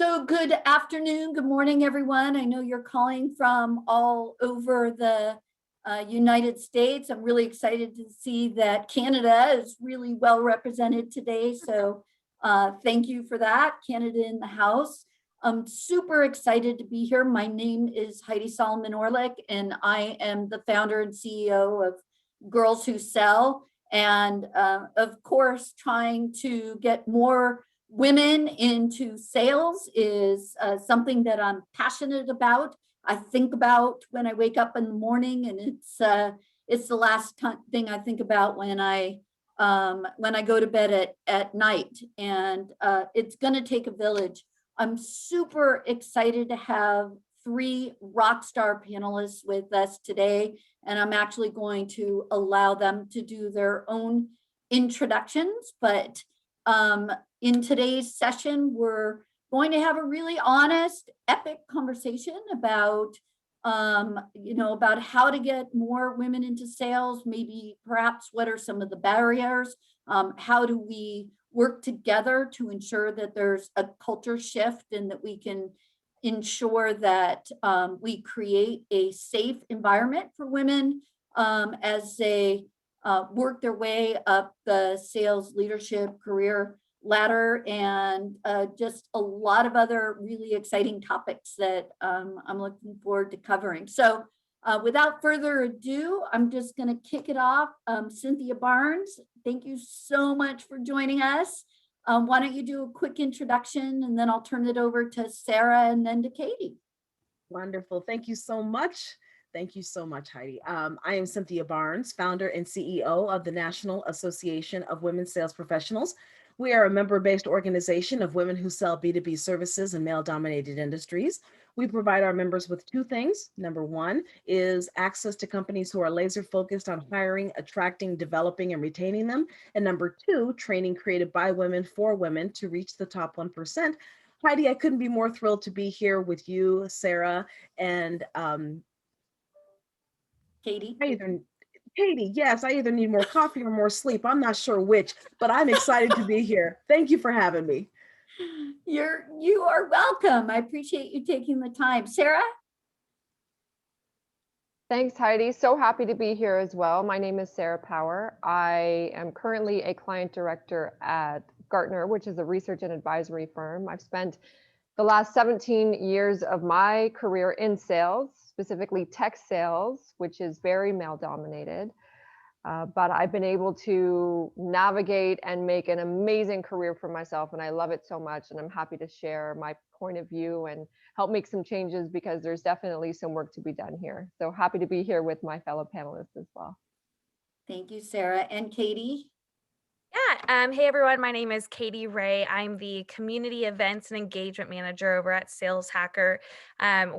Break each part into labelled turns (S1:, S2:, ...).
S1: So good afternoon, good morning, everyone. I know you're calling from all over the United States. I'm really excited to see that Canada is really well represented today. So thank you for that, Canada in the house. I'm super excited to be here. My name is Heidi Solomon, and I am the founder and CEO of Girls Who Sell. And of course, trying to get more women into sales is something that I'm passionate about. I think about when I wake up in the morning, and it's the last thing I think about when I go to bed at night. And it's going to take a village. I'm super excited to have three rock star panelists with us today, and I'm actually going to allow them to do their own introductions. But in today's session, we're going to have a really honest, epic conversation about, about how to get more women into sales, maybe perhaps what are some of the barriers, how do we work together to ensure that there's a culture shift and that we can ensure that we create a safe environment for women as they work their way up the sales leadership career ladder, and just a lot of other really exciting topics that I'm looking forward to covering. So without further ado, I'm just going to kick it off. Cynthia Barnes, thank you so much for joining us. Why don't you do a quick introduction, and then I'll turn it over to Sarah and then to Katie.
S2: Wonderful. Thank you so much. Thank you so much, Heidi. I am Cynthia Barnes, founder and CEO of the National Association of Women Sales Professionals. We are a member-based organization of women who sell B2B services in male-dominated industries. We provide our members with two things. Number one is access to companies who are laser-focused on hiring, attracting, developing, and retaining them. And number two, training created by women for women to reach the top 1%. Heidi, I couldn't be more thrilled to be here with you, Sarah, and
S1: Katie.
S2: Katie, yes, I either need more coffee or more sleep. I'm not sure which, but I'm excited to be here. Thank you for having me.
S1: You are welcome. I appreciate you taking the time. Sarah?
S3: Thanks, Heidi. So happy to be here as well. My name is Sarah Power. I am currently a client director at Gartner, which is a research and advisory firm. I've spent the last 17 years of my career in sales, specifically tech sales, which is very male dominated. But I've been able to navigate and make an amazing career for myself, and I love it so much. And I'm happy to share my point of view and help make some changes, because there's definitely some work to be done here. So happy to be here with my fellow panelists as well.
S1: Thank you, Sarah. And Katie?
S4: Yeah. Hey, everyone. My name is Katie Ray. I'm the Community Events and Engagement Manager over at Sales Hacker.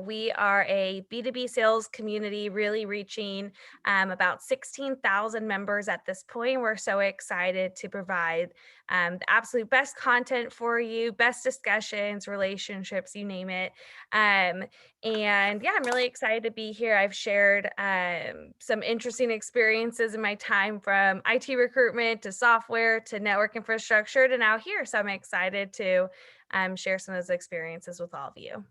S4: We are a B2B sales community, really reaching about 16,000 members at this point. We're so excited to provide the absolute best content for you, best discussions, relationships, you name it. And yeah, I'm really excited to be here. I've shared some interesting experiences in my time, from IT recruitment to software to network infrastructure to now here. So I'm excited to share some of those experiences with all of you.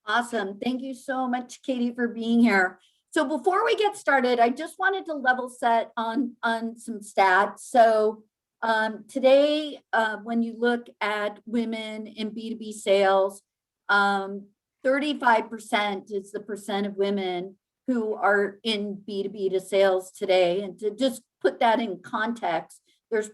S1: Awesome. Thank you so much, Katie, for being here. So before we get started, I just wanted to level set on some stats. So today, when you look at women in B2B sales, 35% is the percent of women who are in B2B to sales today. And to just put that in context, there's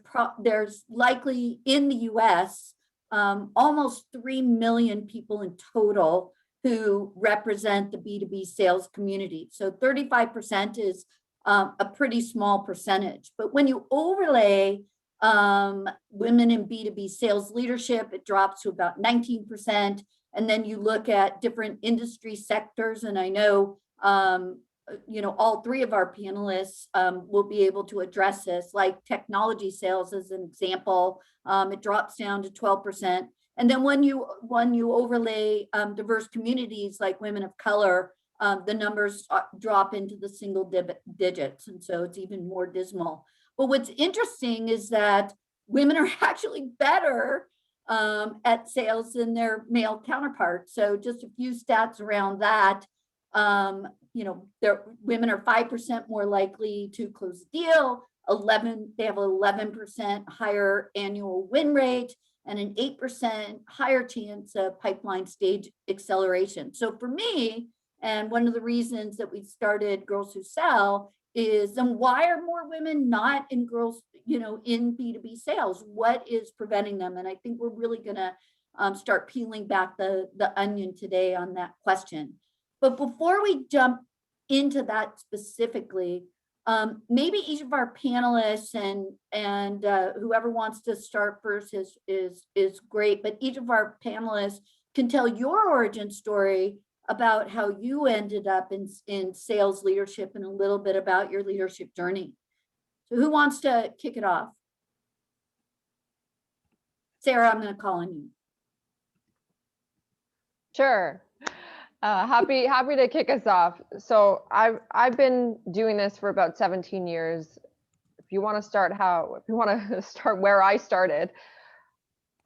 S1: likely in the US almost 3 million people in total who represent the B2B sales community. So 35% is a pretty small percentage. But when you overlay women in B2B sales leadership, it drops to about 19%. And then you look at different industry sectors, and I know all three of our panelists will be able to address this, like technology sales as an example. It drops down to 12%. And then when you overlay diverse communities like women of color, the numbers drop into the single digits. And so it's even more dismal. But what's interesting is that women are actually better at sales than their male counterparts. So just a few stats around that. Women are 5% more likely to close a deal. They have 11% higher annual win rate and an 8% higher chance of pipeline stage acceleration. So for me, and one of the reasons that we started Girls Who Sell is, then why are more women not in in B2B sales? What is preventing them? And I think we're really going to start peeling back the onion today on that question. But before we jump into that specifically, maybe each of our panelists and whoever wants to start first is great, but each of our panelists can tell your origin story about how you ended up in sales leadership and a little bit about your leadership journey. So who wants to kick it off? Sarah, I'm going to call on you.
S3: Sure. Happy to kick us off. So I've been doing this for about 17 years. If you want to start where I started,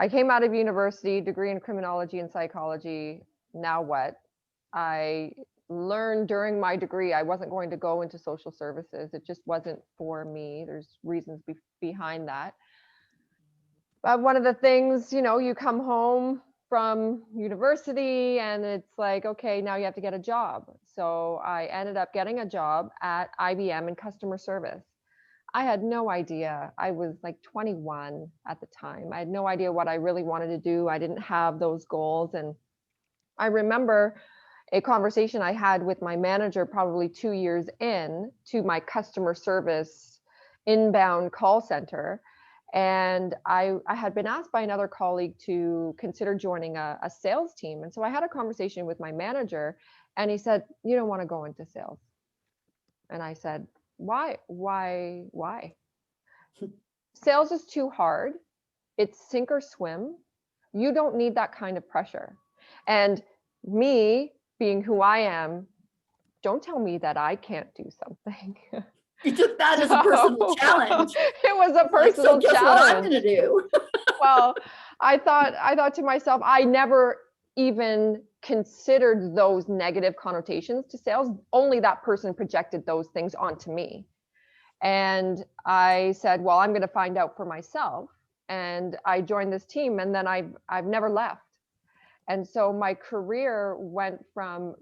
S3: I came out of university, degree in criminology and psychology. Now what? I learned during my degree I wasn't going to go into social services. It just wasn't for me. There's reasons behind that. But one of the things, you come home from university and it's like, okay, now you have to get a job. So I ended up getting a job at IBM in customer service. I had no idea. I was like 21 at the time. I had no idea what I really wanted to do. I didn't have those goals. And I remember a conversation I had with my manager probably 2 years in to my customer service inbound call center. And I had been asked by another colleague to consider joining a sales team. And so I had a conversation with my manager and he said, "You don't want to go into sales." And I said, why? Sales is too hard. It's sink or swim. You don't need that kind of pressure. And me being who I am, don't tell me that I can't do something.
S1: You took that as a personal challenge.
S3: It was a personal
S1: so guess
S3: challenge.
S1: What I'm going to do.
S3: Well, I thought to myself, I never even considered those negative connotations to sales. Only that person projected those things onto me. And I said, well, I'm going to find out for myself. And I joined this team and then I've never left. And so my career went from,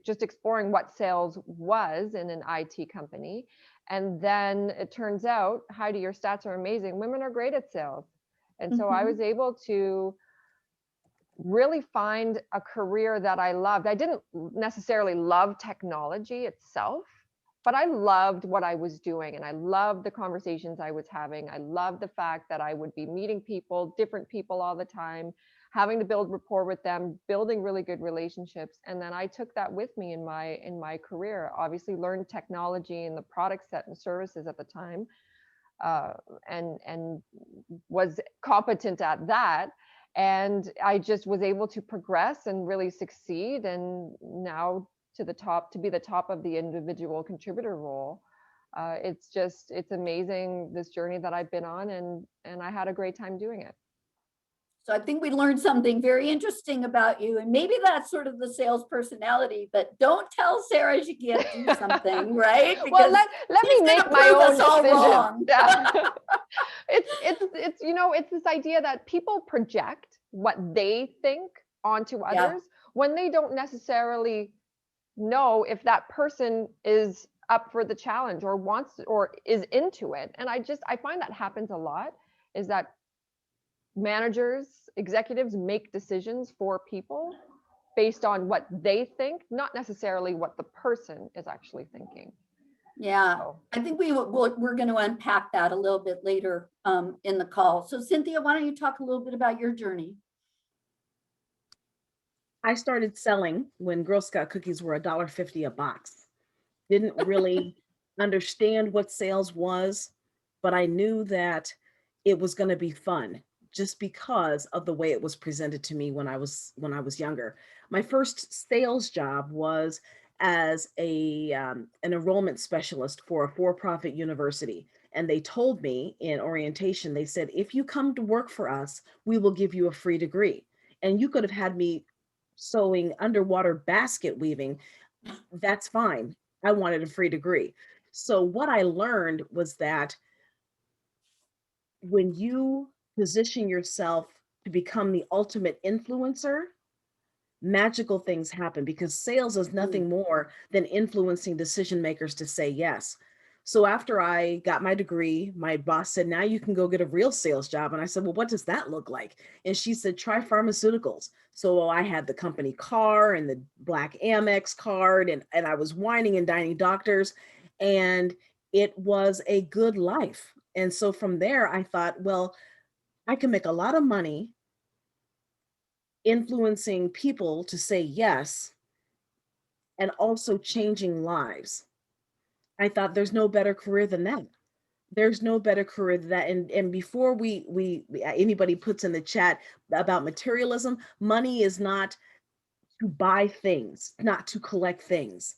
S3: just exploring what sales was in an IT company. And then it turns out, Heidi, your stats are amazing. Women are great at sales. And so I was able to really find a career that I loved. I didn't necessarily love technology itself, but I loved what I was doing. And I loved the conversations I was having. I loved the fact that I would be meeting people, different people all the time, having to build rapport with them, building really good relationships. And then I took that with me in my career. Obviously learned technology and the product set and services at the time, and was competent at that. And I just was able to progress and really succeed. And now to be the top of the individual contributor role. It's amazing, this journey that I've been on, and I had a great time doing it.
S1: So I think we learned something very interesting about you, and maybe that's sort of the sales personality, but don't tell Sarah she can't do something, right? Because
S3: well, let me make my own decision. Yeah. It's this idea that people project what they think onto others when they don't necessarily know if that person is up for the challenge or wants or is into it. And I find that happens a lot, is that managers, executives make decisions for people based on what they think, not necessarily what the person is actually thinking.
S1: Yeah, so I think we're going to unpack that a little bit later in the call. So Cynthia, why don't you talk a little bit about your journey?
S2: I started selling when Girl Scout cookies were $1.50 a box. Didn't really understand what sales was, but I knew that it was going to be fun just because of the way it was presented to me when I was younger. My first sales job was as an enrollment specialist for a for-profit university. And they told me in orientation, they said, if you come to work for us, we will give you a free degree. And you could have had me sewing underwater basket weaving. That's fine. I wanted a free degree. So what I learned was that when you position yourself to become the ultimate influencer, magical things happen, because sales is nothing more than influencing decision makers to say yes. So after I got my degree, my boss said, now you can go get a real sales job. And I said, well, what does that look like? And she said, try pharmaceuticals. So I had the company car and the Black Amex card, and I was whining and dining doctors, and it was a good life. And so from there, I thought, well, I can make a lot of money influencing people to say yes, and also changing lives. I thought there's no better career than that. There's no better career than that. And before we anybody puts in the chat about materialism, money is not to buy things, not to collect things.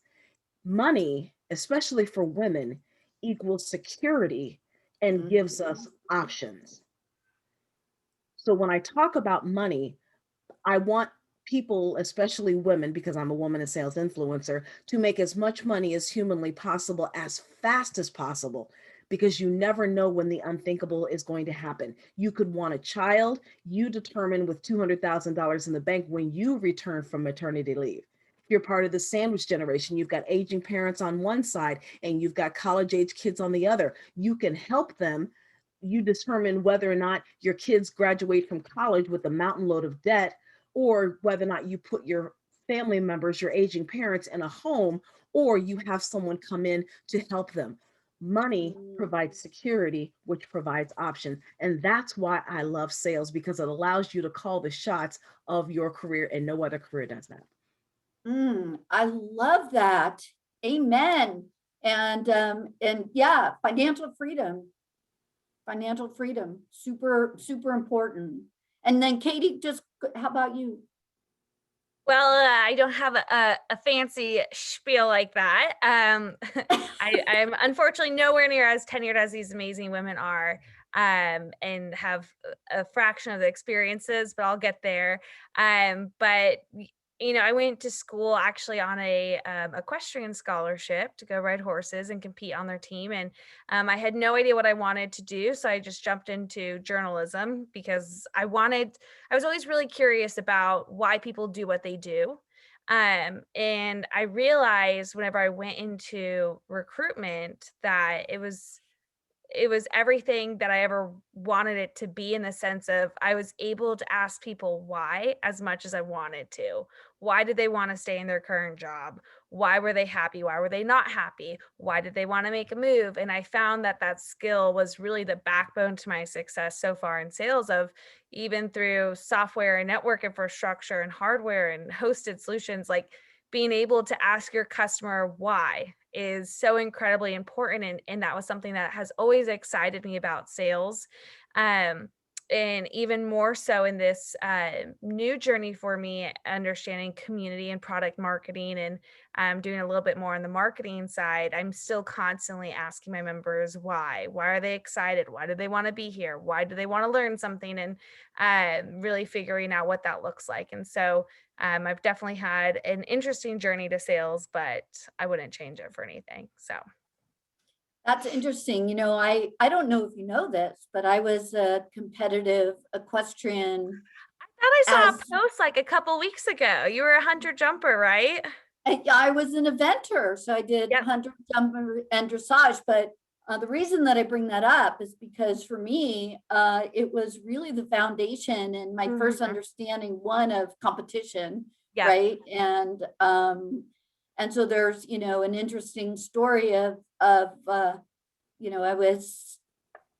S2: Money, especially for women, equals security and gives us options. So when I talk about money, I want people, especially women, because I'm a woman and sales influencer, to make as much money as humanly possible as fast as possible, because you never know when the unthinkable is going to happen. You could want a child, you determine with $200,000 in the bank when you return from maternity leave. If you're part of the sandwich generation, you've got aging parents on one side and you've got college age kids on the other. You can help them. You determine whether or not your kids graduate from college with a mountain load of debt, or whether or not you put your family members, your aging parents, in a home, or you have someone come in to help them. Money provides security, which provides option. And that's why I love sales, because it allows you to call the shots of your career, and no other career does that.
S1: I love that. Amen. And yeah, financial freedom, super, super important. And then Katie, just how about you?
S4: Well, I don't have a fancy spiel like that. I'm unfortunately nowhere near as tenured as these amazing women are, and have a fraction of the experiences, but I'll get there. But I went to school actually on a equestrian scholarship to go ride horses and compete on their team, and I had no idea what I wanted to do, so I just jumped into journalism because I was always really curious about why people do what they do. And I realized whenever I went into recruitment that it was everything that I ever wanted it to be, in the sense of I was able to ask people why as much as I wanted to. Why did they want to stay in their current job? Why were they happy? Why were they not happy? Why did they want to make a move? And I found that skill was really the backbone to my success so far in sales, of even through software and network infrastructure and hardware and hosted solutions, like being able to ask your customer why is so incredibly important. And that was something that has always excited me about sales. And even more so in this new journey for me, understanding community and product marketing, and doing a little bit more on the marketing side, I'm still constantly asking my members why. Why are they excited? Why do they want to be here? Why do they want to learn something? And really figuring out what that looks like. And so I've definitely had an interesting journey to sales, but I wouldn't change it for anything. So.
S1: That's interesting. I don't know if you know this, but I was a competitive equestrian.
S4: I thought I saw a post like a couple weeks ago. You were a hunter jumper, right?
S1: I was an eventer, so I did hunter jumper and dressage. But the reason that I bring that up is because for me, it was really the foundation and my first understanding, one, of competition, right? And so there's, an interesting story of I was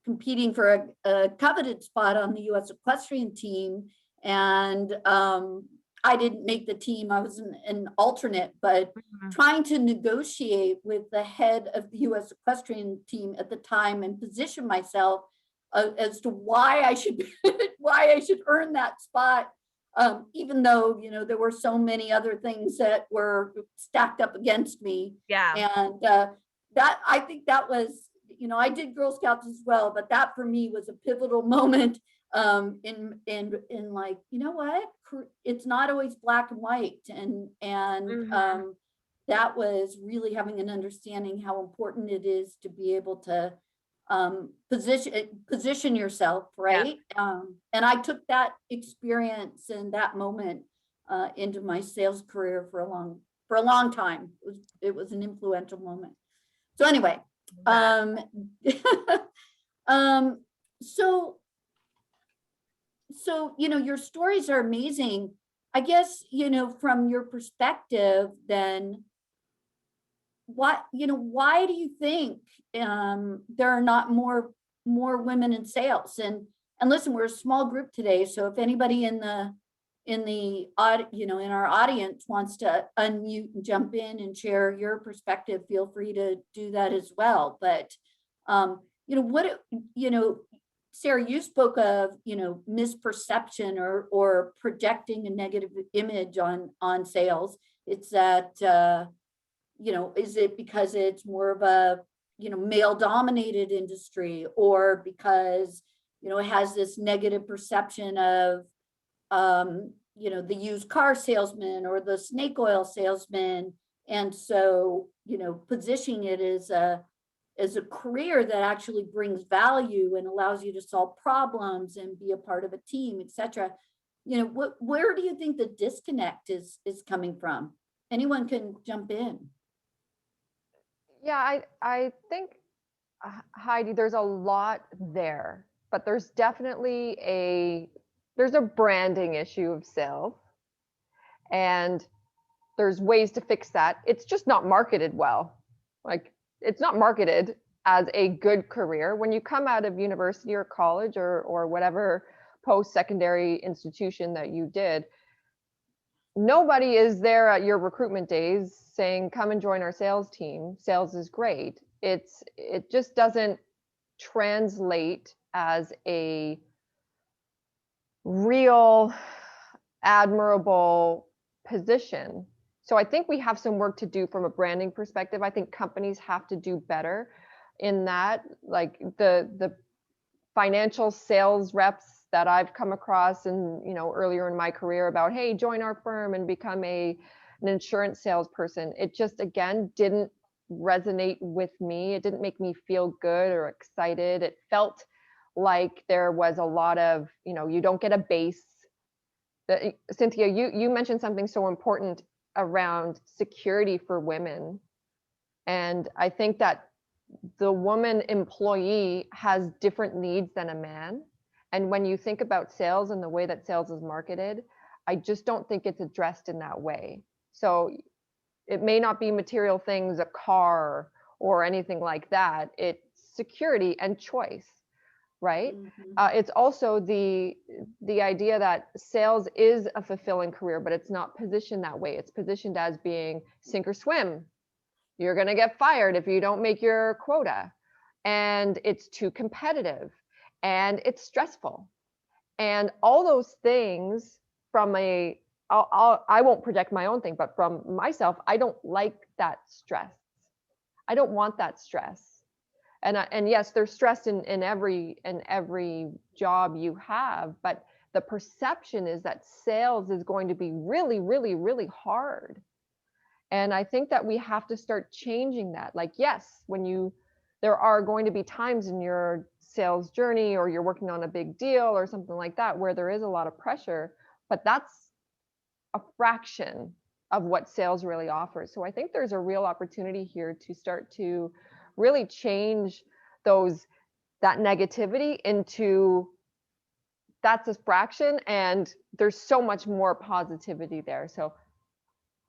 S1: competing for a coveted spot on the U.S. equestrian team, and I didn't make the team. I was an alternate, but trying to negotiate with the head of the U.S. equestrian team at the time and position myself as to why I should earn that spot. Even though, there were so many other things that were stacked up against me.
S4: Yeah.
S1: And I think that was, you know, I did Girl Scouts as well, but that for me was a pivotal moment in like, you know what, it's not always black and white. And that was really having an understanding how important it is to be able to position yourself, right? And I took that experience and that moment into my sales career for a long time. It was an influential moment. So anyway, so you know, your stories are amazing. I guess, you know, from your perspective, then what, you know, why do you think there are not more women in sales? And listen, we're a small group today, so if anybody in the you know, in our audience wants to unmute and jump in and share your perspective, feel free to do that as well. But you know, what, you know, Sarah, you spoke of, you know, misperception or projecting a negative image on sales. It's that you know, is it because it's more of a, you know, male dominated industry, or because, you know, it has this negative perception of you know, the used car salesman or the snake oil salesman, and so, you know, positioning it as a career that actually brings value and allows you to solve problems and be a part of a team, etc. You know, where do you think the disconnect is coming from? Anyone can jump in.
S3: Yeah, I think, Heidi, there's a lot there, but there's definitely there's a branding issue of sales, and there's ways to fix that. It's just not marketed well. Like, it's not marketed as a good career. When you come out of university or college or whatever post-secondary institution that you did, nobody is there at your recruitment days saying, come and join our sales team. Sales is great. It just doesn't translate as a real admirable position. So I think we have some work to do from a branding perspective. I think companies have to do better in that. Like the financial sales reps that I've come across, and you know, earlier in my career, about, hey, join our firm and become an insurance salesperson. It just, again, didn't resonate with me. It didn't make me feel good or excited. It felt like there was a lot of, you know, you don't get a base. Cynthia, you mentioned something so important around security for women. And I think that the woman employee has different needs than a man. And when you think about sales and the way that sales is marketed, I just don't think it's addressed in that way. So it may not be material things, a car or anything like that. It's security and choice, right? It's also the idea that sales is a fulfilling career, but it's not positioned that way. It's positioned as being sink or swim. You're going to get fired if you don't make your quota. And it's too competitive. And it's stressful. And all those things from I won't project my own thing, but from myself, I don't like that stress. I don't want that stress. And yes, there's stress in every job you have, but the perception is that sales is going to be really, really, really hard. And I think that we have to start changing that. Like, yes, there are going to be times in your sales journey, or you're working on a big deal or something like that, where there is a lot of pressure, but that's a fraction of what sales really offers. So I think there's a real opportunity here to start to really change that negativity into, that's a fraction, and there's so much more positivity there. So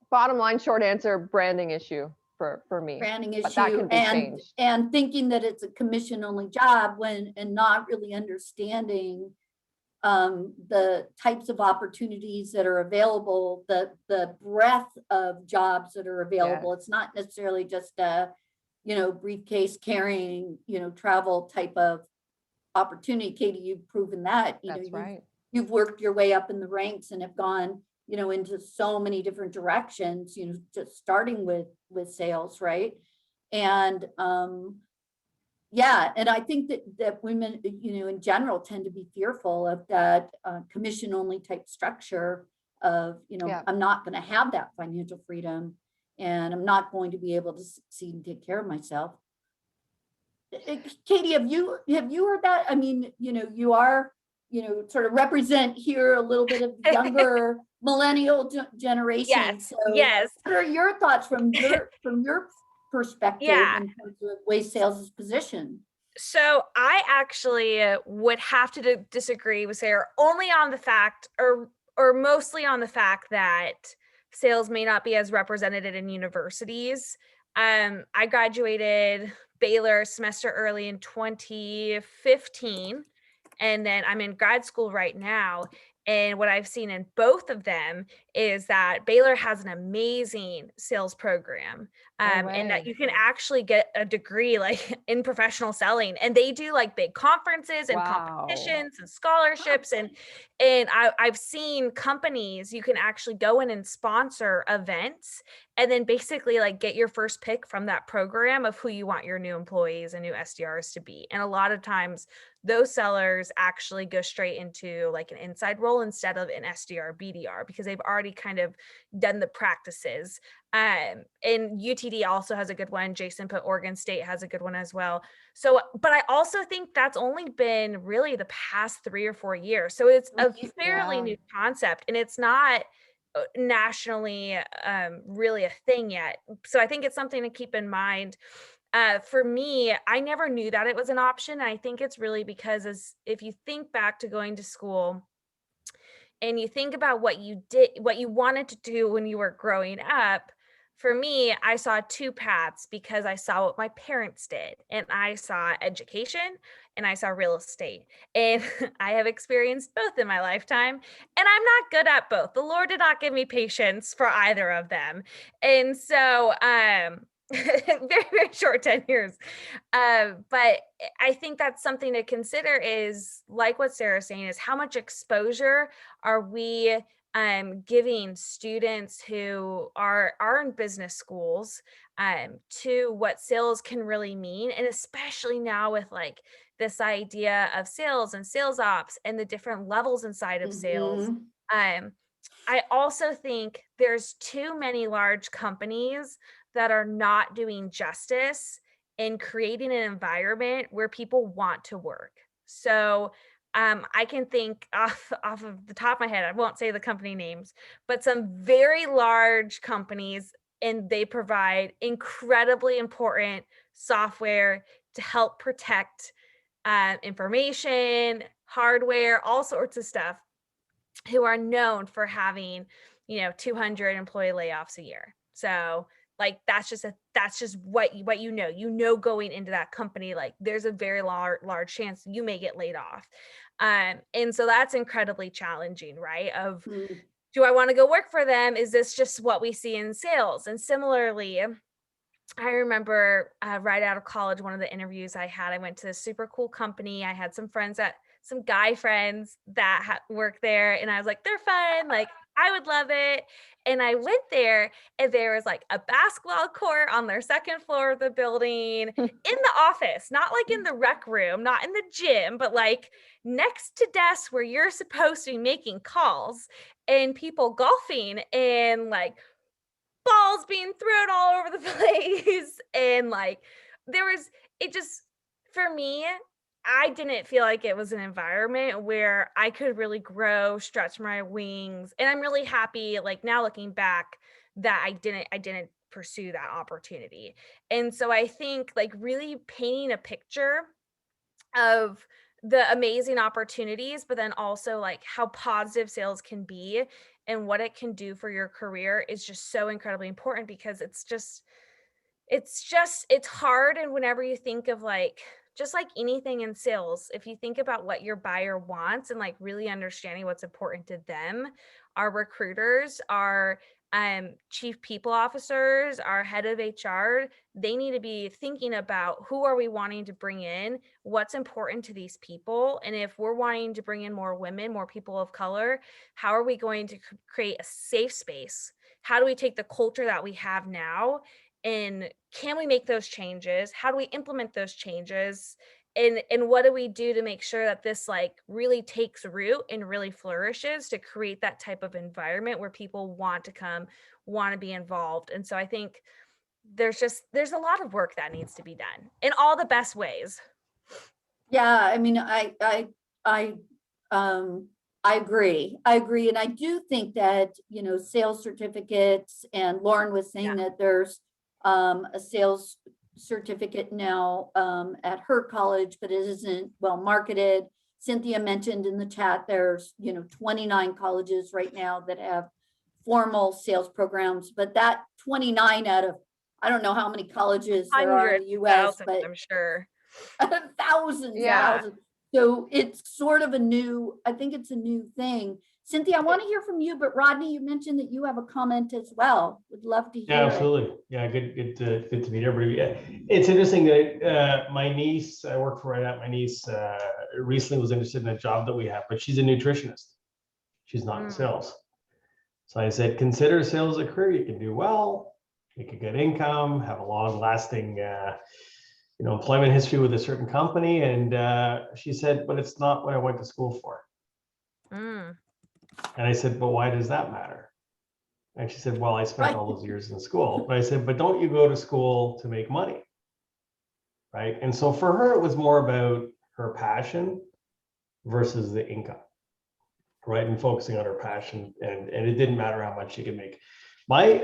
S3: bottom line, short answer, branding issue for me.
S1: Branding
S3: but that
S1: issue,
S3: can be changed.
S1: and thinking that it's a commission only job and not really understanding the types of opportunities that are available, the breadth of jobs that are available.
S3: Yes.
S1: It's not necessarily just a, you know, briefcase carrying, you know, travel type of opportunity. Katie, you've proven that.
S3: That's right.
S1: You've worked your way up in the ranks and have gone, you know, into so many different directions, you know, just starting with sales, right? And Yeah, and I think that women, in general, tend to be fearful of that commission only type structure of,
S3: Yeah.
S1: I'm not going to have that financial freedom, and I'm not going to be able to succeed and take care of myself. Katie, have you heard that? I mean, you are, sort of represent here a little bit of the younger millennial generation.
S4: Yes,
S1: So
S4: yes.
S1: what are your thoughts from your perspective
S4: Yeah.
S1: in terms of the way sales is positioned?
S4: So I actually would have to disagree with Sarah only on the fact, or mostly on the fact that sales may not be as represented in universities. I graduated Baylor semester early in 2015, and then I'm in grad school right now. And what I've seen in both of them is that Baylor has an amazing sales program, and that
S3: way.
S4: you can actually get a degree like in professional selling. And they do like big conferences and
S3: Wow.
S4: competitions and scholarships. And I've seen companies, you can actually go in and sponsor events and then basically like get your first pick from that program of who you want your new employees and new SDRs to be. And a lot of times those sellers actually go straight into like an inside role instead of an SDR, BDR, because they've already kind of done the practices. And UTD also has a good one. Jason put Oregon State has a good one as well. So, but I also think that's only been really the past 3 or 4 years. So it's a fairly new concept, and it's not nationally really a thing yet. So I think it's something to keep in mind. For me, I never knew that it was an option. I think it's really because if you think back to going to school and you think about what you did, what you wanted to do when you were growing up, for me, I saw 2 paths because I saw what my parents did, and I saw education and I saw real estate. And I have experienced both in my lifetime, and I'm not good at both. The Lord did not give me patience for either of them. And so, very, very short 10 years. But I think that's something to consider is like what Sarah's saying is how much exposure are we giving students who are in business schools to what sales can really mean, and especially now with like this idea of sales and sales ops and the different levels inside of sales. I also think there's too many large companies that are not doing justice in creating an environment where people want to work. So I can think off of the top of my head, I won't say the company names, but some very large companies, and they provide incredibly important software to help protect information, hardware, all sorts of stuff, who are known for having 200 employee layoffs a year. So like that's just what going into that company, like there's a very large chance you may get laid off. And so that's incredibly challenging, right? Of do I want to go work for them? Is this just what we see in sales? And similarly, I remember right out of college, one of the interviews I had, I went to a super cool company. I had some guy friends that work there, and I was like, they're fun. Like, I would love it. And I went there, and there was like a basketball court on their second floor of the building in the office, not like in the rec room, not in the gym, but like next to desks where you're supposed to be making calls, and people golfing and like balls being thrown all over the place. And like it just, for me, I didn't feel like it was an environment where I could really grow, stretch my wings. And I'm really happy, like now looking back, that I didn't pursue that opportunity. And so I think like really painting a picture of the amazing opportunities, but then also like how positive sales can be and what it can do for your career is just so incredibly important, because it's hard. And whenever you think of like, just like anything in sales, if you think about what your buyer wants and like really understanding what's important to them, our recruiters, our chief people officers, our head of HR, they need to be thinking about who are we wanting to bring in, what's important to these people. And if we're wanting to bring in more women, more people of color, how are we going to create a safe space? How do we take the culture that we have now And can we make those changes? How do we implement those changes? And what do we do to make sure that this like really takes root and really flourishes to create that type of environment where people want to come, want to be involved? And so I think there's a lot of work that needs to be done in all the best ways.
S1: Yeah, I mean, I agree. I agree. And I do think that, sales certificates, and Lauren was saying that there's a sales certificate now at her college, but it isn't well marketed. Cynthia mentioned in the chat, there's, 29 colleges right now that have formal sales programs, but that 29 out of, I don't know how many colleges there are in the US,
S4: Thousands,
S1: but
S4: I'm sure.
S1: thousands,
S3: Yeah.
S1: thousands. So it's sort of I think it's a new thing. Cynthia, I want to hear from you, but Rodney, you mentioned that you have a comment as well. Would love to hear
S5: Yeah,
S1: it.
S5: absolutely. Yeah, good to meet everybody. Yeah, it's interesting that my niece, I work for right now, my niece recently was interested in a job that we have, but she's a nutritionist. She's not in sales. So I said, consider sales a career. You can do well, you can get income, have a long lasting employment history with a certain company. And she said, but it's not what I went to school for. And I said, but why does that matter? And she said, well, I spent all those years in school. But I said, but don't you go to school to make money? Right. And so for her, it was more about her passion versus the income. Right. And focusing on her passion. And it didn't matter how much she could make. My,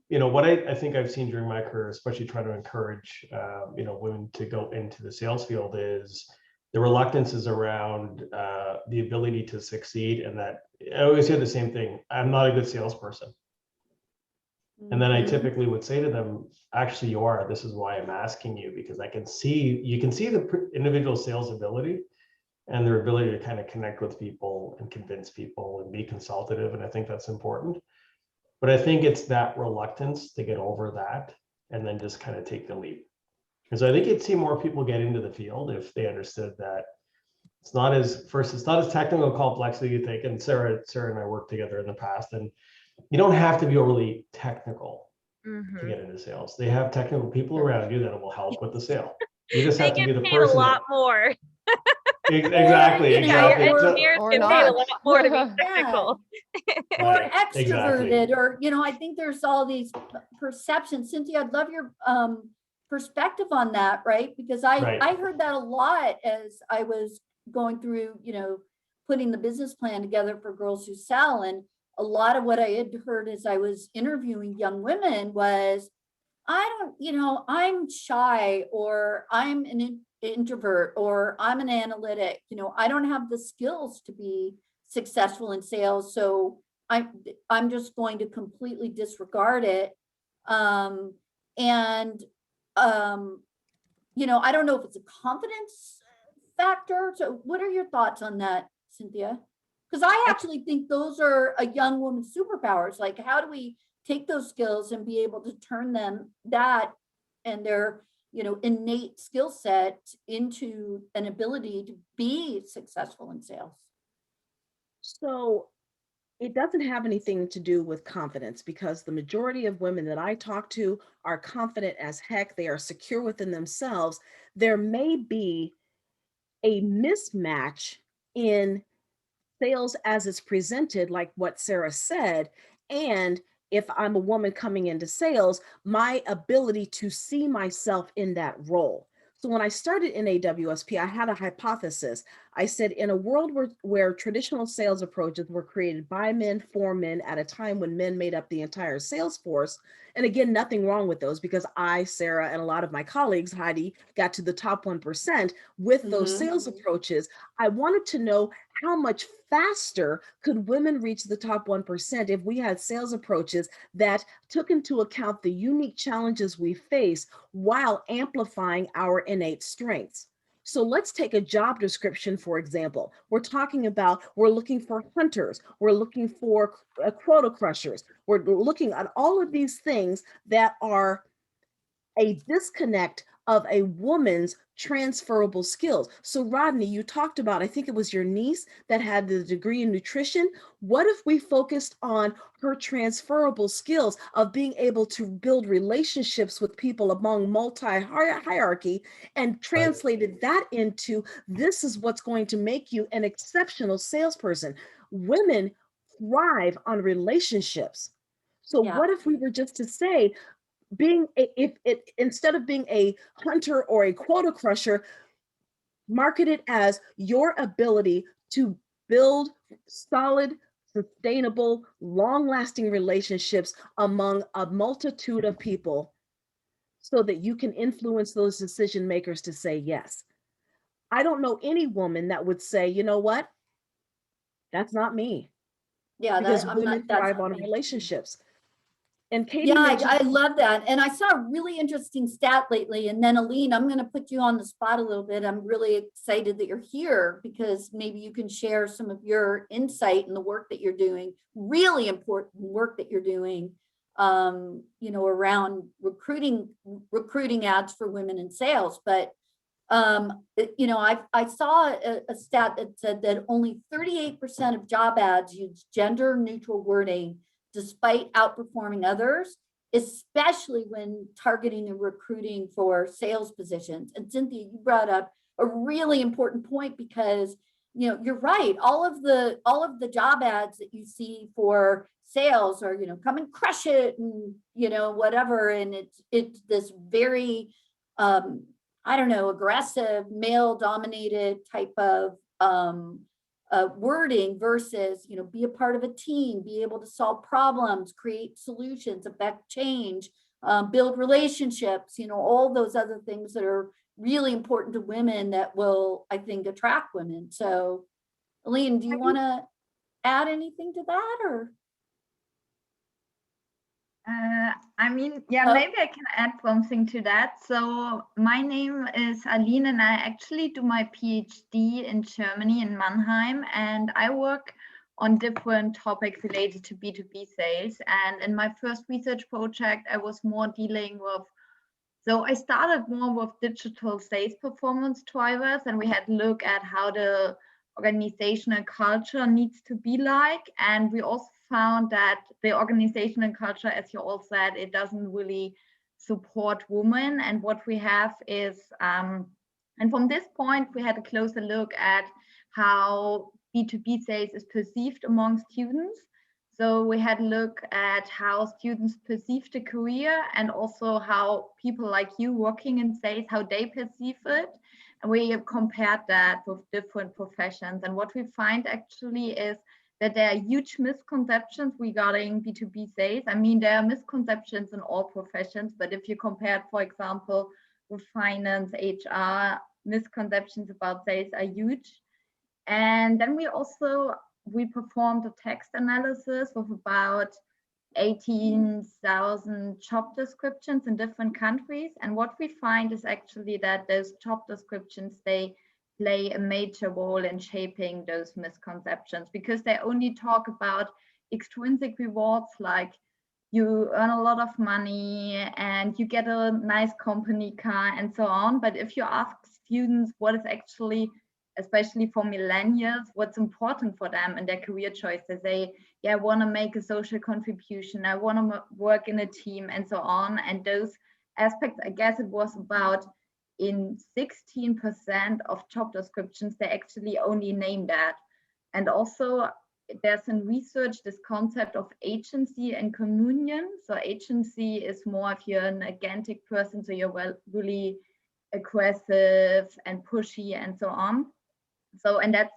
S5: what I think I've seen during my career, especially trying to encourage, women to go into the sales field, is the reluctances around the ability to succeed. And that I always hear the same thing. I'm not a good salesperson. And then I typically would say to them, actually, you are. This is why I'm asking you, because you can see the individual sales ability and their ability to kind of connect with people and convince people and be consultative. And I think that's important. But I think it's that reluctance to get over that and then just kind of take the leap. And so I think you'd see more people get into the field if they understood that it's not as technical complex as you think. And Sarah and I worked together in the past, and you don't have to be overly technical to get into sales. They have technical people around you that will help with the sale. You just have to be the person.
S4: A lot more.
S5: Exactly.
S4: Engineers
S3: Or
S4: get
S3: not.
S4: paid a lot more to be technical.
S1: Or extroverted, or, I think there's all these perceptions. Cynthia, I'd love your perspective on that, right? Because I heard that a lot as I was going through, putting the business plan together for Girls Who Sell. And a lot of what I had heard as I was interviewing young women was, I'm shy, or I'm an introvert, or I'm an analytic, I don't have the skills to be successful in sales. So I'm just going to completely disregard it. I don't know if it's a confidence factor. So what are your thoughts on that, Cynthia? Because I actually think those are a young woman's superpowers. Like, how do we take those skills and be able to turn that and their, innate skill set into an ability to be successful in sales?
S2: So it doesn't have anything to do with confidence, because the majority of women that I talk to are confident as heck. They are secure within themselves. There may be a mismatch in sales as it's presented, like what Sarah said. And if I'm a woman coming into sales, my ability to see myself in that role. So when I started in AWSP, I had a hypothesis. I said, in a world where traditional sales approaches were created by men for men at a time when men made up the entire sales force, and again, nothing wrong with those, because I, Sarah, and a lot of my colleagues, Heidi, got to the top 1% with those sales approaches. I wanted to know how much faster could women reach the top 1% if we had sales approaches that took into account the unique challenges we face while amplifying our innate strengths. So let's take a job description, for example. We're looking for hunters. We're looking for quota crushers. We're looking at all of these things that are a disconnect of a woman's transferable skills. So Rodney, you talked about, I think it was your niece that had the degree in nutrition. What if we focused on her transferable skills of being able to build relationships with people among multi-hierarchy and translated that into, this is what's going to make you an exceptional salesperson. Women thrive on relationships. So
S1: Yeah.
S2: what if we were just to say, instead of being a hunter or a quota crusher, market it as your ability to build solid, sustainable, long-lasting relationships among a multitude of people so that you can influence those decision makers to say yes. I don't know any woman that would say, you know what, that's not me,
S1: Yeah,
S2: because
S1: I'm not,
S2: women
S1: that's
S2: thrive
S1: not
S2: on
S1: me.
S2: relationships. And Katie
S1: Yeah,
S2: mentioned,
S1: I love that. And I saw a really interesting stat lately. And then Aline, I'm going to put you on the spot a little bit. I'm really excited that you're here because maybe you can share some of your insight in the work that you're doing, really important work that you're doing, you know, around recruiting ads for women in sales. But, you know, I saw a stat that said that only 38% of job ads use gender neutral wording despite outperforming others, especially when targeting and recruiting for sales positions. And Cynthia, you brought up a really important point because, you know, you're right. All of the job ads that you see for sales are, you know, come and crush it and, you know, whatever. And it's this very, I don't know, aggressive, male dominated type of wording versus, you know, be a part of a team, be able to solve problems, create solutions, affect change, build relationships, you know, all those other things that are really important to women that will, I think, attract women. So, Aline, do you want to add anything to that or?
S6: I mean, yeah,
S1: Oh.
S6: maybe I can add something to that. So my name is Aline and I actually do my PhD in Germany in Mannheim, and I work on different topics related to B2B sales. And in my first research project, I was more dealing with, so I started more with digital sales performance drivers, and we had to look at how the organizational culture needs to be like. And we also found that the organizational culture, as you all said, it doesn't really support women. And what we have is, and from this point, we had a closer look at how B2B sales is perceived among students. So we had a look at how students perceive the career and also how people like you working in sales, how they perceive it. And we have compared that with different professions. And what we find actually is that there are huge misconceptions regarding B2B sales. I mean, there are misconceptions in all professions, but if you compare, for example, with finance, HR, misconceptions about sales are huge. And then we performed a text analysis with about 18,000 job descriptions in different countries. And what we find is actually that those job descriptions, they play a major role in shaping those misconceptions because they only talk about extrinsic rewards like you earn a lot of money and you get a nice company car and so on. But if you ask students what is actually, especially for millennials, what's important for them in their career choice, they say, yeah, I want to make a social contribution, I want to work in a team and so on. And those aspects, I guess it was about in 16% of job descriptions, they actually only name that. And also there's in research this concept of agency and communion. So agency is more if you're an agentic person, so you're really aggressive and pushy and so on. So, and that's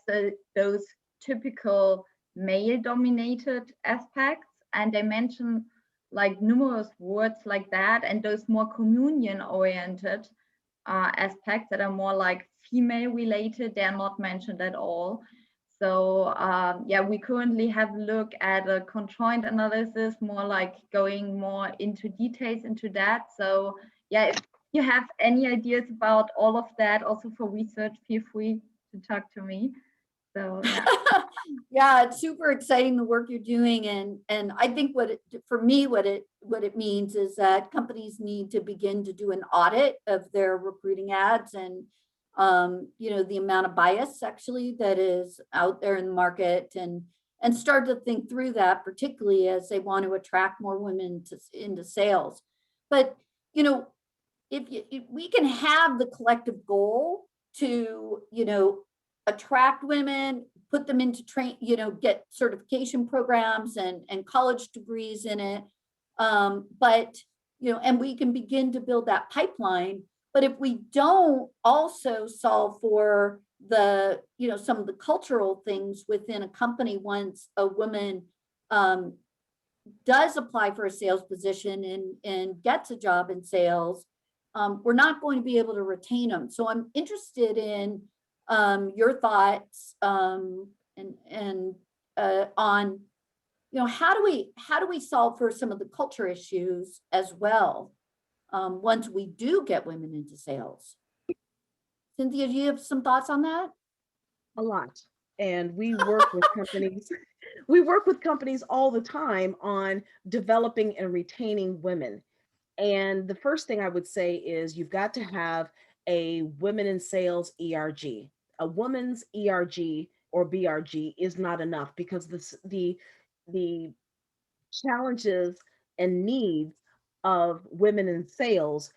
S6: those typical male dominated aspects. And they mention like numerous words like that, and those more communion oriented aspects that are more like female related, they're not mentioned at all. So yeah, we currently have a look at a conjoint analysis, more like going more into details into that. So yeah, if you have any ideas about all of that, also for research, feel free to talk to me. So yeah.
S1: Yeah, it's super exciting, the work you're doing. And I think for me, what it means is that companies need to begin to do an audit of their recruiting ads and, the amount of bias actually that is out there in the market, and start to think through that, particularly as they want to attract more women into sales. But, if we can have the collective goal to, attract women, put them into get certification programs and college degrees in it. But, and we can begin to build that pipeline. But if we don't also solve for the, some of the cultural things within a company, once a woman does apply for a sales position and gets a job in sales, we're not going to be able to retain them. So I'm interested in your thoughts on, how do we solve for some of the culture issues as well once we do get women into sales. Cynthia, do you have some thoughts on that?
S2: A lot. And we work with companies. We work with companies all the time on developing and retaining women. And the first thing I would say is you've got to have a women in sales ERG. A woman's ERG or BRG is not enough, because the challenges and needs of women in sales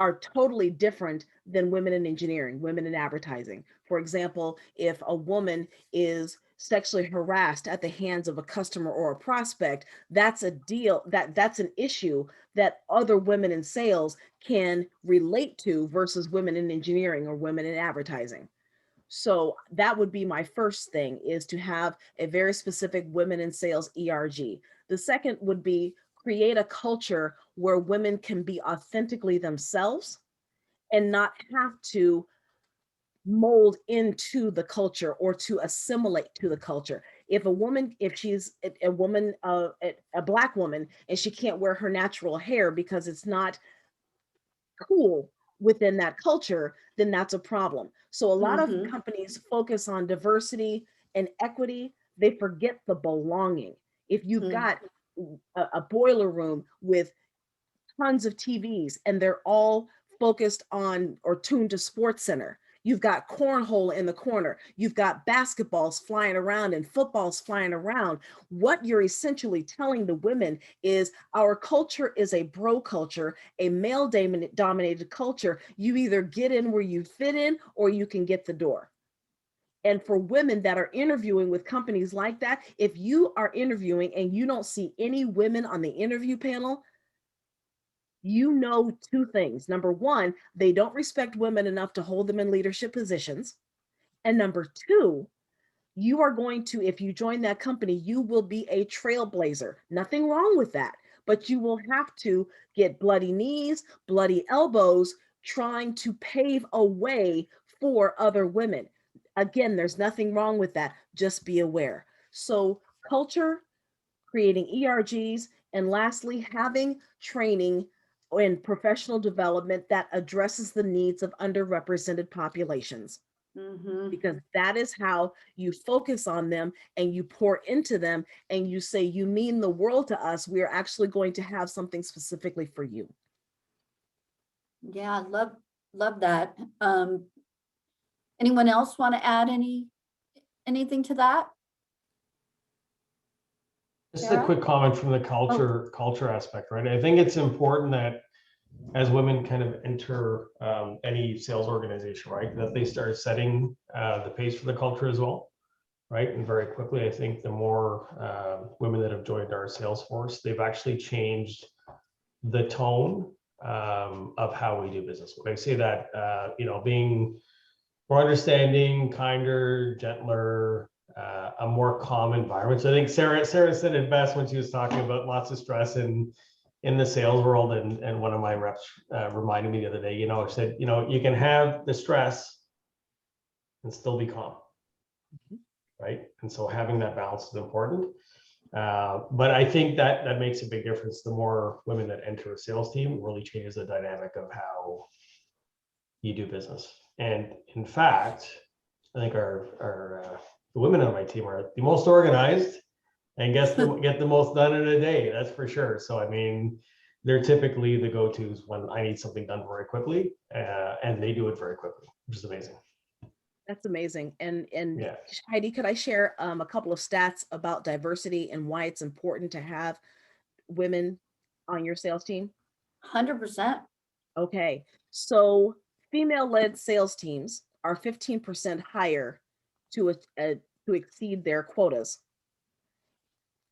S2: are totally different than women in engineering, women in advertising. For example, if a woman is sexually harassed at the hands of a customer or a prospect, that's that's an issue that other women in sales can relate to versus women in engineering or women in advertising. So that would be my first thing, is to have a very specific women in sales ERG. The second would be create a culture where women can be authentically themselves and not have to mold into the culture or to assimilate to the culture. If she's a woman, a Black woman, and she can't wear her natural hair because it's not cool within that culture, then that's a problem. So a lot of companies focus on diversity and equity. They forget the belonging. If you've got a boiler room with tons of TVs and they're all focused on or tuned to Sports Center, you've got cornhole in the corner, you've got basketballs flying around and footballs flying around. What you're essentially telling the women is our culture is a bro culture, a male dominated culture. You either get in where you fit in or you can get the door. And for women that are interviewing with companies like that, if you are interviewing and you don't see any women on the interview panel, you know two things. Number one, they don't respect women enough to hold them in leadership positions. And number two, you are going to, if you join that company, you will be a trailblazer. Nothing wrong with that, but you will have to get bloody knees, bloody elbows, trying to pave a way for other women. Again, there's nothing wrong with that. Just be aware. So culture, creating ERGs, and lastly, having training and professional development that addresses the needs of underrepresented populations. Because that is how you focus on them and you pour into them and you say, you mean the world to us. We are actually going to have something specifically for you.
S1: Yeah, love that. Anyone else want to add anything to that?
S5: Just a quick comment from the culture aspect, right? I think it's important that as women kind of enter any sales organization, right, that they start setting the pace for the culture as well, right? And very quickly, I think the more women that have joined our sales force, they've actually changed the tone of how we do business. When I say that, being more understanding, kinder, gentler, a more calm environment. So I think Sarah said it best when she was talking about lots of stress in the sales world. And one of my reps reminded me the other day, she said, you can have the stress and still be calm, right? And so having that balance is important. But I think that makes a big difference. The more women that enter a sales team really changes the dynamic of how you do business. And in fact, I think our the women on my team are the most organized and get the most done in a day. That's for sure. So, I mean, they're typically the go-tos when I need something done very quickly, and they do it very quickly, which is amazing.
S2: That's amazing. And
S5: Yeah.
S2: Heidi, could I share a couple of stats about diversity and why it's important to have women on your sales team?
S1: 100%.
S2: Okay, so female-led sales teams are 15% higher to exceed their quotas.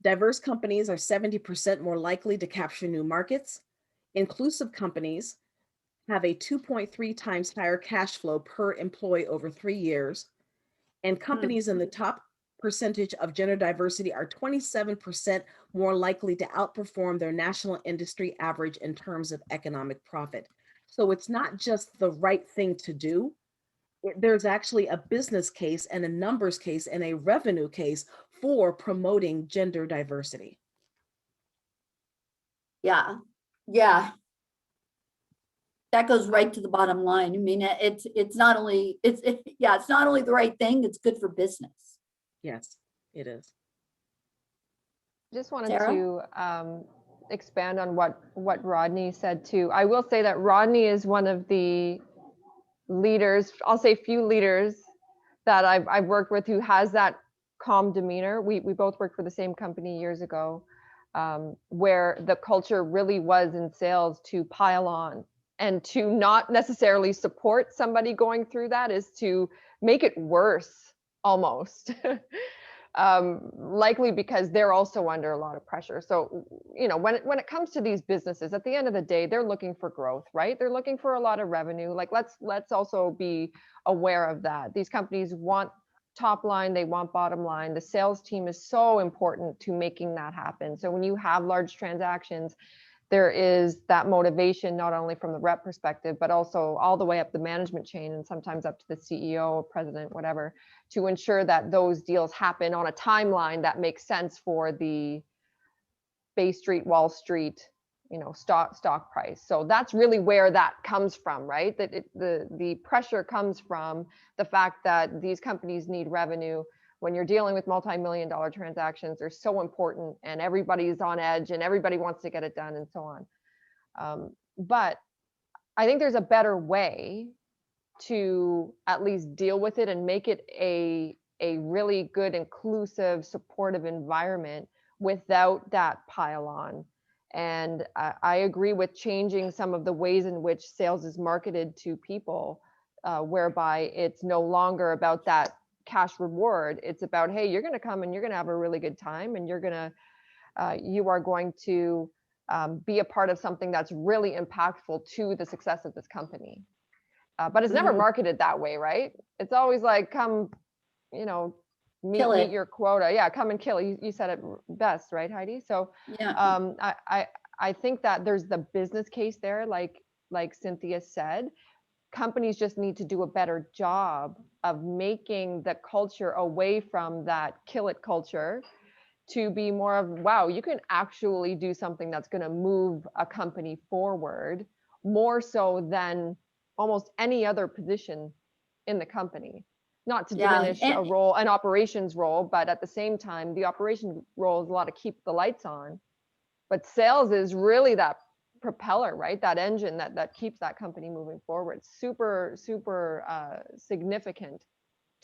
S2: Diverse companies are 70% more likely to capture new markets. Inclusive companies have a 2.3 times higher cash flow per employee over 3 years. And companies in the top percentage of gender diversity are 27% more likely to outperform their national industry average in terms of economic profit. So it's not just the right thing to do. There's actually a business case and a numbers case and a revenue case for promoting gender diversity.
S1: Yeah. Yeah. That goes right to the bottom line. I mean, it's not only it's not only the right thing, it's good for business.
S2: Yes, it is.
S3: Just wanted
S1: Sarah?
S3: to expand on what Rodney said too. I will say that Rodney is one of the leaders, I'll say few leaders that I've worked with who has that calm demeanor. We both worked for the same company years ago, where the culture really was in sales to pile on and to not necessarily support somebody going through that, is to make it worse almost. Likely because they're also under a lot of pressure. So, you know, when it comes to these businesses, at the end of the day, they're looking for growth, right? They're looking for a lot of revenue. Like, let's also be aware of that. These companies want top line, they want bottom line. The sales team is so important to making that happen. So when you have large transactions, there is that motivation, not only from the rep perspective, but also all the way up the management chain and sometimes up to the CEO, president, whatever, to ensure that those deals happen on a timeline that makes sense for the Bay Street, Wall Street, you know, stock price. So that's really where that comes from, right? That the pressure comes from the fact that these companies need revenue. When you're dealing with multi-million dollar transactions, they're so important and everybody's on edge and everybody wants to get it done and so on. But I think there's a better way to at least deal with it and make it a really good, inclusive, supportive environment without that pile on. And I agree with changing some of the ways in which sales is marketed to people, whereby it's no longer about that cash reward. It's about, hey, you're going to come and you're going to have a really good time, and you are going to be a part of something that's really impactful to the success of this company. But it's never marketed that way, right? It's always like, come, you know, meet your quota. Yeah, come and kill. You said it best, right, Heidi? So
S1: Yeah.
S3: I think that there's the business case there, like Cynthia said. Companies just need to do a better job of making the culture away from that kill it culture to be more of, wow, you can actually do something that's going to move a company forward more so than almost any other position in the company. Not to diminish a role, an operations role, but at the same time, the operations role is a lot of keep the lights on. But sales is really that propeller, right? That engine that keeps that company moving forward. Super significant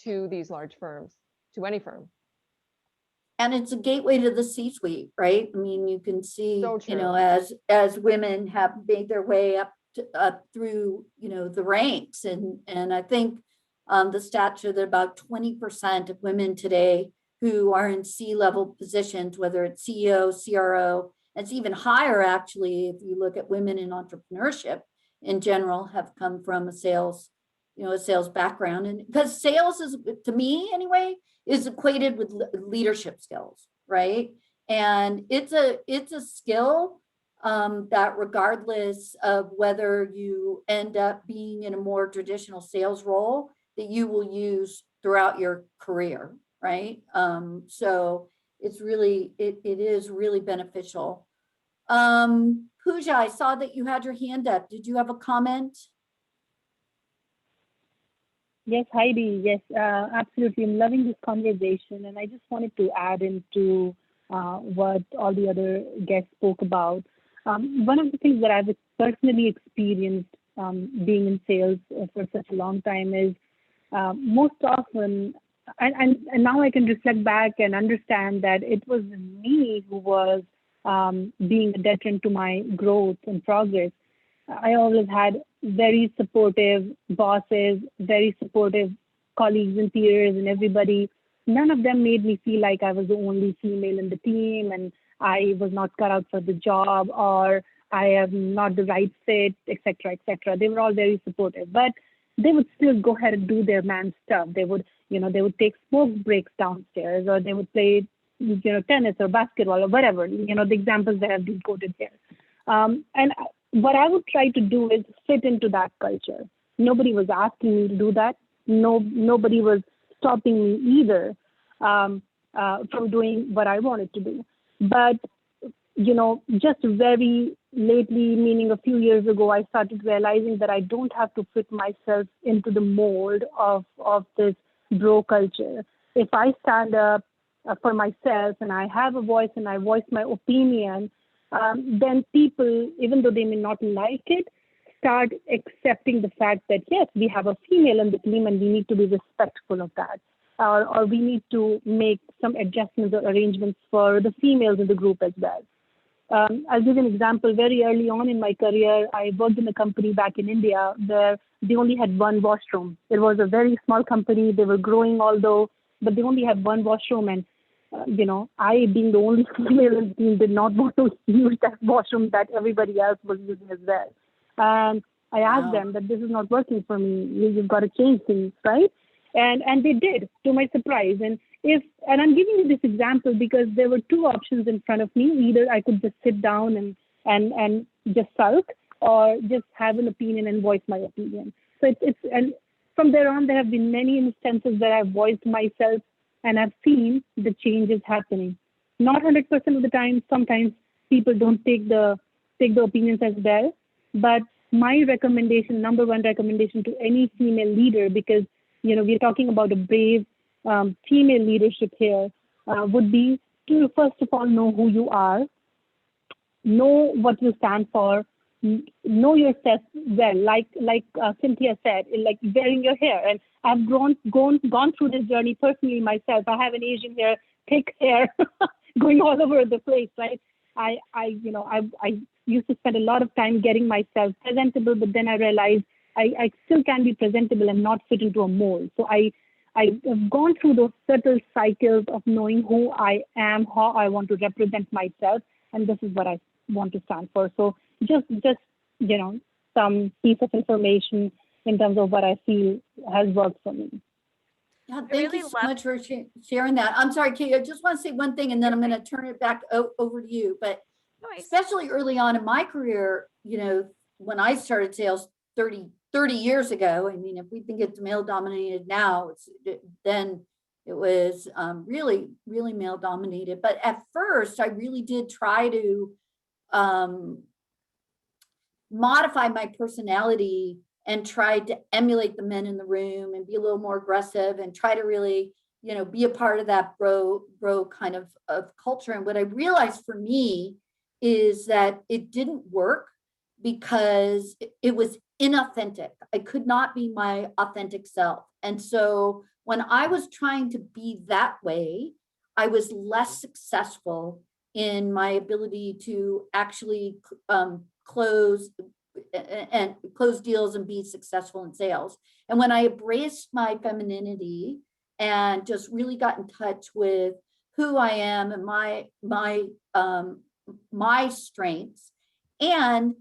S3: to these large firms, to any firm.
S1: And it's a gateway to the C-suite, right? I mean, you can see, you know, as women have made their way up through, you know, the ranks, and I think the stats show that about 20% of women today who are in C-level positions, whether it's CEO, CRO, it's even higher actually if you look at women in entrepreneurship in general, have come from a sales background. And because sales is, to me anyway, is equated with leadership skills, right? And it's a skill that regardless of whether you end up being in a more traditional sales role, that you will use throughout your career, right? So it's really, it is really beneficial. Pooja, I saw that you had your hand up. Did you have a comment?
S7: Yes, Heidi. Yes, absolutely. I'm loving this conversation, and I just wanted to add into what all the other guests spoke about. One of the things that I've personally experienced being in sales for such a long time is most often, and now I can reflect back and understand that it was me who was being a detriment to my growth and progress. I always had very supportive bosses, very supportive colleagues and peers and everybody. None of them made me feel like I was the only female in the team and I was not cut out for the job or I am not the right fit, etc., etc. They were all very supportive, but they would still go ahead and do their man stuff. They would, they would take smoke breaks downstairs, or they would play, tennis or basketball or whatever. The examples that have been quoted here. And what I would try to do is fit into that culture. Nobody was asking me to do that. Nobody was stopping me either from doing what I wanted to do. But, just very lately, meaning a few years ago, I started realizing that I don't have to fit myself into the mold of this bro culture. If I stand up for myself and I have a voice and I voice my opinion, then people, even though they may not like it, start accepting the fact that, yes, we have a female in the team and we need to be respectful of that. Or we need to make some adjustments or arrangements for the females in the group as well. I'll give you an example. Very early on in my career, I worked in a company back in India where they only had one washroom. It was a very small company. They were growing, but they only had one washroom. And I, being the only female in the team, did not want to use that washroom that everybody else was using as well. And I asked them that this is not working for me. You've got to change things, right? And they did, to my surprise. And I'm giving you this example because there were two options in front of me. Either I could just sit down and just sulk, or just have an opinion and voice my opinion. So and from there on, there have been many instances where I've voiced myself and I've seen the changes happening. Not 100% of the time. Sometimes people don't take the opinions as well. But my recommendation, number one recommendation to any female leader, because we're talking about a brave female leadership here, would be to first of all know who you are, know what you stand for, know yourself well. Like Cynthia said, like wearing your hair. And I've gone through this journey personally myself. I have an Asian hair, thick hair, going all over the place, right? I used to spend a lot of time getting myself presentable, but then I realized I still can be presentable and not fit into a mold. So I've gone through those subtle cycles of knowing who I am, how I want to represent myself, and this is what I want to stand for. So just some piece of information in terms of what I feel has worked for me.
S1: Yeah, thank you so much for sharing that. I'm sorry, Kate, I just want to say one thing and then I'm going to turn it back over to you. But especially early on in my career, when I started sales 30 years ago, I mean, if we think it's male dominated now, then it was really, really male dominated. But at first, I really did try to modify my personality and tried to emulate the men in the room and be a little more aggressive and try to really, be a part of that bro kind of culture. And what I realized for me is that it didn't work because it was inauthentic. I could not be my authentic self. And so when I was trying to be that way, I was less successful in my ability to actually close deals and be successful in sales. And when I embraced my femininity and just really got in touch with who I am and my strengths, and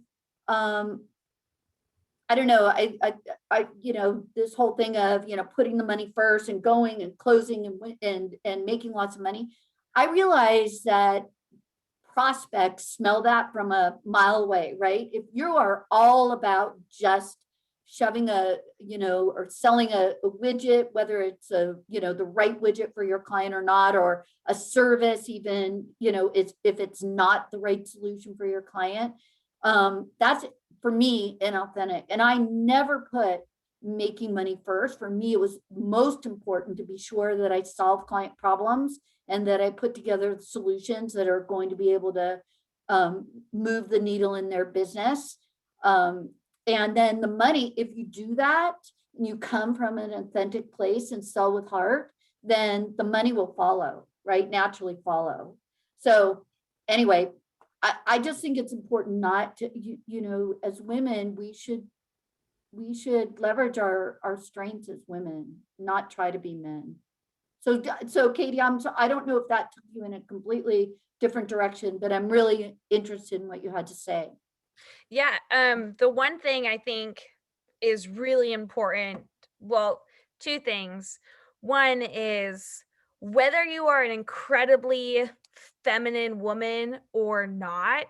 S1: I don't know, I this whole thing of putting the money first and going and closing and making lots of money, I realized that prospects smell that from a mile away, right? If you are all about just shoving or selling a widget, whether it's the right widget for your client or not, or a service, even, if it's not the right solution for your client, that's for me inauthentic. And I never put making money first. For me, it was most important to be sure that I solve client problems and that I put together solutions that are going to be able to move the needle in their business. And then the money, if you do that and you come from an authentic place and sell with heart, then the money will follow, right? Naturally follow. So anyway, I just think it's important not to, you know, as women, we should leverage our strengths as women, not try to be men. So Katie, I don't know if that took you in a completely different direction, but I'm really interested in what you had to say.
S4: Yeah, the one thing I think is really important, well, two things. One is whether you are an incredibly feminine woman or not,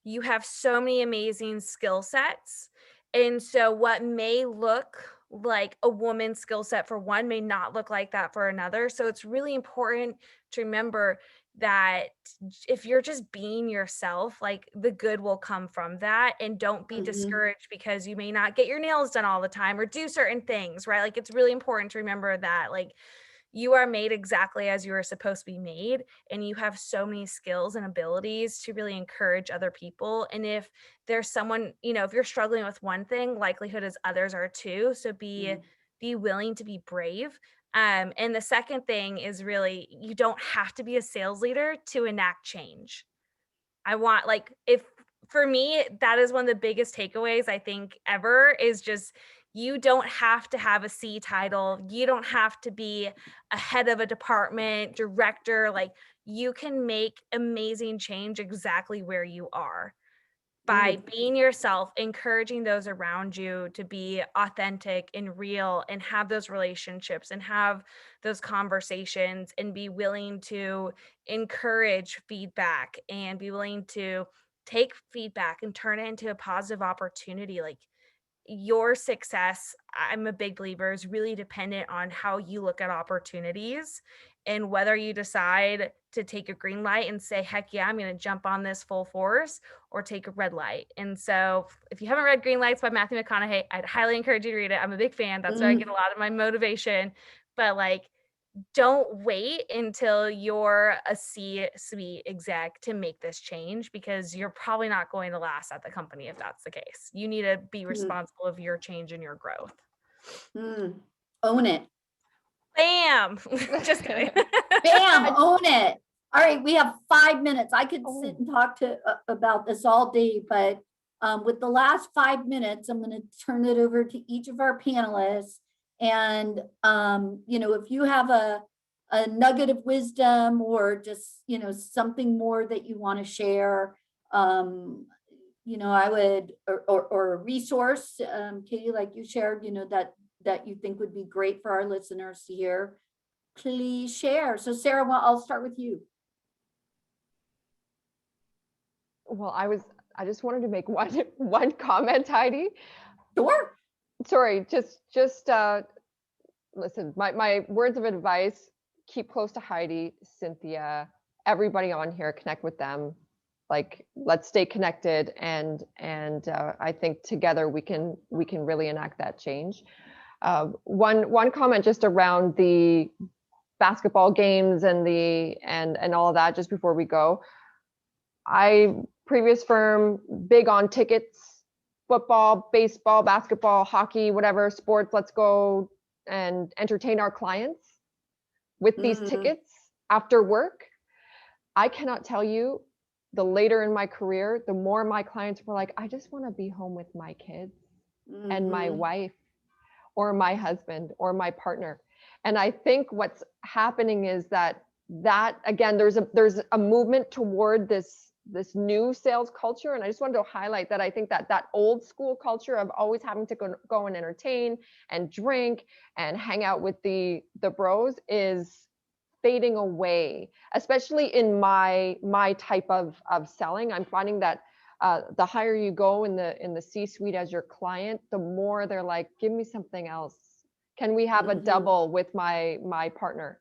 S4: you have so many amazing skill sets. And so what may look like a woman's skill set for one may not look like that for another. So it's really important to remember that if you're just being yourself, like the good will come from that. And don't be discouraged because you may not get your nails done all the time or do certain things, right? Like it's really important to remember that, like, you are made exactly as you are supposed to be made, and you have so many skills and abilities to really encourage other people. And if there's someone, you know, if you're struggling with one thing, likelihood is others are too. So be willing to be brave. And the second thing is really, you don't have to be a sales leader to enact change. I want, like, if for me, that is one of the biggest takeaways I think ever, is just, you don't have to have a C title. You don't have to be a head of a department, director. Like, you can make amazing change exactly where you are by being yourself, encouraging those around you to be authentic and real and have those relationships and have those conversations and be willing to encourage feedback and be willing to take feedback and turn it into a positive opportunity. Like, your success, I'm a big believer, is really dependent on how you look at opportunities and whether you decide to take a green light and say, heck yeah, I'm going to jump on this full force, or take a red light. And so if you haven't read Green Lights by Matthew McConaughey, I'd highly encourage you to read it. I'm a big fan. That's where I get a lot of my motivation. But like, don't wait until you're a C-suite exec to make this change, because you're probably not going to last at the company if that's the case. You need to be responsible of your change and your growth.
S1: Own it.
S4: Bam! Just kidding.
S1: Bam, own it. All right, we have 5 minutes. I could sit and talk about this all day, but with the last 5 minutes, I'm going to turn it over to each of our panelists. And, you know, if you have a nugget of wisdom or just, you know, something more that you want to share, you know, I would, or a resource, Katie, like you shared, you know, that you think would be great for our listeners to hear, please share. So Sarah, well, I'll start with you.
S3: Well, I just wanted to make one comment, Heidi.
S1: Sure.
S3: Sorry, just listen, my words of advice: keep close to Heidi, Cynthia, everybody on here, connect with them. Like, let's stay connected, and I think together we can really enact that change. One comment just around the basketball games and all of that, just before we go. Previous firm, big on tickets, football, baseball, basketball, hockey, whatever sports. Let's go and entertain our clients with these tickets after work. I cannot tell you, the later in my career, the more my clients were like, I just want to be home with my kids and my wife or my husband or my partner. And I think what's happening is that again, there's a movement toward this new sales culture. And I just wanted to highlight that I think that old school culture of always having to go and entertain and drink and hang out with the bros is fading away, especially in my type of selling. I'm finding that the higher you go in the C-suite as your client, the more they're like, give me something else. Can we have a double with my partner,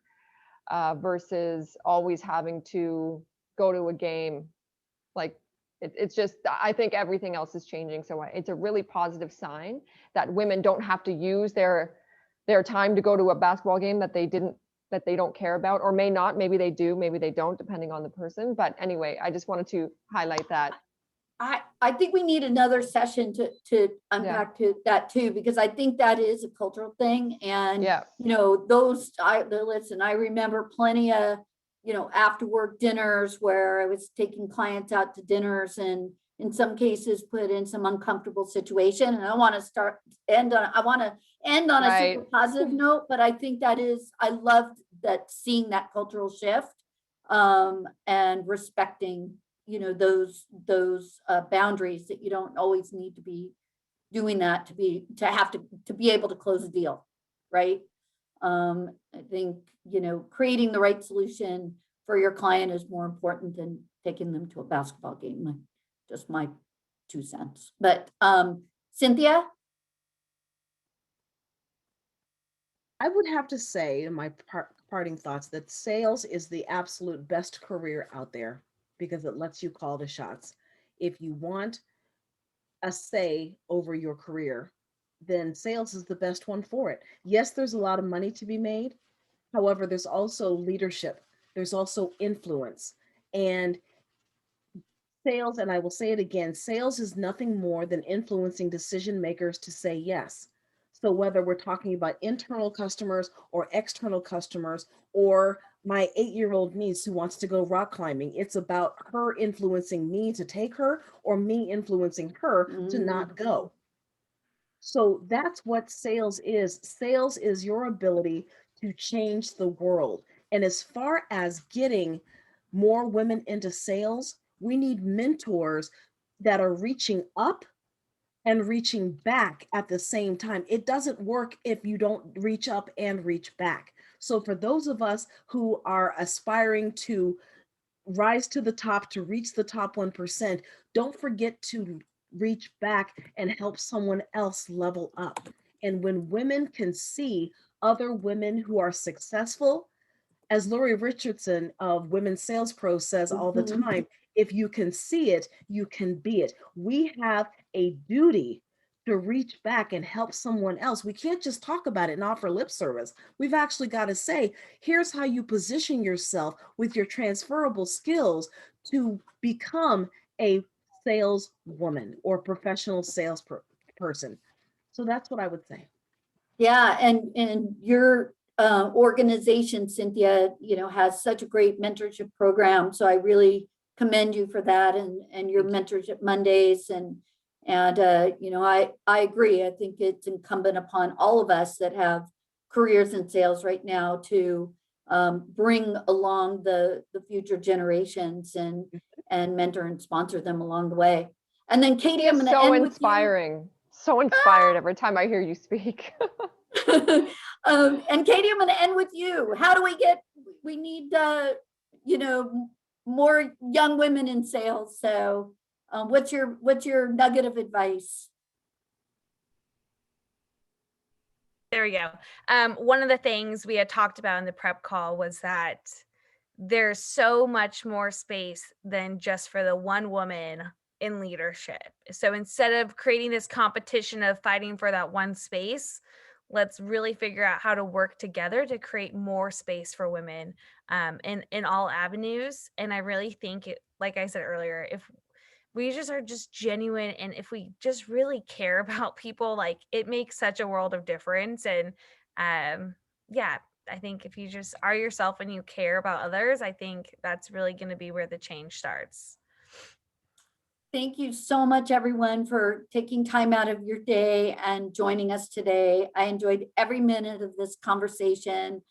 S3: versus always having to go to a game? Like, It's just, I think everything else is changing. So it's a really positive sign that women don't have to use their time to go to a basketball game that they don't care about, or may not, maybe they do, maybe they don't, depending on the person. But anyway, I just wanted to highlight that.
S1: I think we need another session to unpack that too, because I think that is a cultural thing. And,
S3: Yeah.
S1: you know, listen, I remember plenty of, you know, after work dinners where I was taking clients out to dinners and in some cases put in some uncomfortable situation. And I want to end on a
S3: Right.
S1: super positive note, but I think I loved that, seeing that cultural shift and respecting, you know, those boundaries, that you don't always need to be doing that to be able to close a deal, right? I think, you know, creating the right solution for your client is more important than taking them to a basketball game. Just my 2 cents. But Cynthia?
S2: I would have to say in my parting thoughts that sales is the absolute best career out there because it lets you call the shots. If you want a say over your career, then sales is the best one for it. Yes, there's a lot of money to be made. However, there's also leadership. There's also influence. And sales, and I will say it again, sales is nothing more than influencing decision makers to say yes. So whether we're talking about internal customers or external customers, or my 8-year-old niece who wants to go rock climbing, it's about her influencing me to take her or me influencing her to not go. So that's what sales is. Sales is your ability to change the world. And as far as getting more women into sales, we need mentors that are reaching up and reaching back at the same time. It doesn't work if you don't reach up and reach back. So for those of us who are aspiring to rise to the top, to reach the top 1%, don't forget to reach back and help someone else level up. And when women can see other women who are successful, as Lori Richardson of Women's Sales Pro says all the time, if you can see it, you can be it. We have a duty to reach back and help someone else. We can't just talk about it and offer lip service. We've actually got to say, here's how you position yourself with your transferable skills to become a saleswoman or professional sales person. So that's what I would say.
S1: Yeah, and your organization, Cynthia, you know, has such a great mentorship program. So I really commend you for that, and your mentorship Mondays. And you know, I agree. I think it's incumbent upon all of us that have careers in sales right now to bring along the future generations and mentor and sponsor them along the way. And then Katie, I'm going to end
S3: inspiring. So inspired every time I hear you speak.
S1: And Katie, I'm going to end with you. How do we need, you know, more young women in sales. So what's your nugget of advice?
S4: There we go. One of the things we had talked about in the prep call was that there's so much more space than just for the one woman in leadership. So instead of creating this competition of fighting for that one space, let's really figure out how to work together to create more space for women in all avenues. And I really think it, like I said earlier, if we just are just genuine and if we just really care about people, like it makes such a world of difference. And yeah, I think if you just are yourself and you care about others, I think that's really going to be where the change starts.
S1: Thank you so much, everyone, for taking time out of your day and joining us today. I enjoyed every minute of this conversation.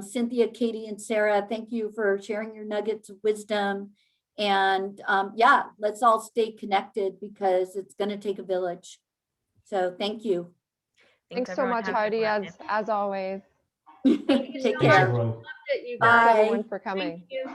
S1: Cynthia, Katie, and Sarah, thank you for sharing your nuggets of wisdom. And yeah, let's all stay connected because it's going to take a village. So thank you.
S3: Thanks so much, Heidi, as always.
S1: Take
S5: Thanks,
S1: care.
S5: everyone.
S3: Thanks everyone for coming.
S6: Thank you.